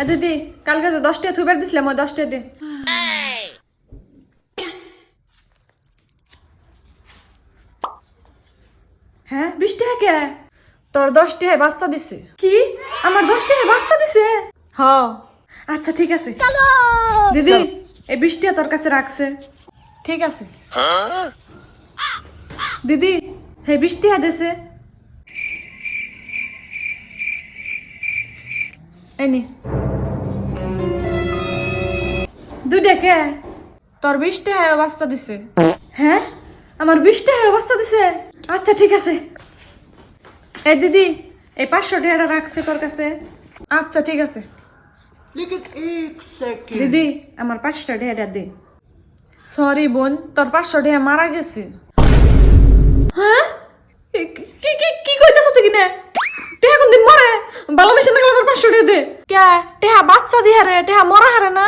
দিদি কালকে যে 10 টাকা থুইবার দিছিলাম ওই 10 টাকা দে। হ্যাঁ 20 টাকা কে? তোর 10 টাকায় বাচ্চা দিছে। কি আমার 10 টাকায় বাচ্চা দিছে? হ আচ্ছা ঠিক আছে দিদি এই 20 টাকা তোর কাছে রাখছে। ঠিক আছে দিদি এই 20 টাকা দিছে। এই নে 2 টাকা। তোর 20 টাকায় বাচ্চা দিছে। হ্যাঁ আমার 20 টাকায় বাচ্চা দিছে। আচ্ছা ঠিক আছে এই দিদি এই 500 টাকাটা রাখছে তোর কাছে। আচ্ছা ঠিক আছে लेकिन एक सेकंड দিদি আমার 500 টাকাটা দে। সরি বোন তোর 500 টাকা মারা গেছে। হ্যাঁ কি কি কি কইতাছ তুই কিনা? টেহা কোন দিন মরে ভালো মেশিন না গেলে 500 টাকা দে। কে টেহা বাচ্চা দিয়া রে টেহা মরা হারে না।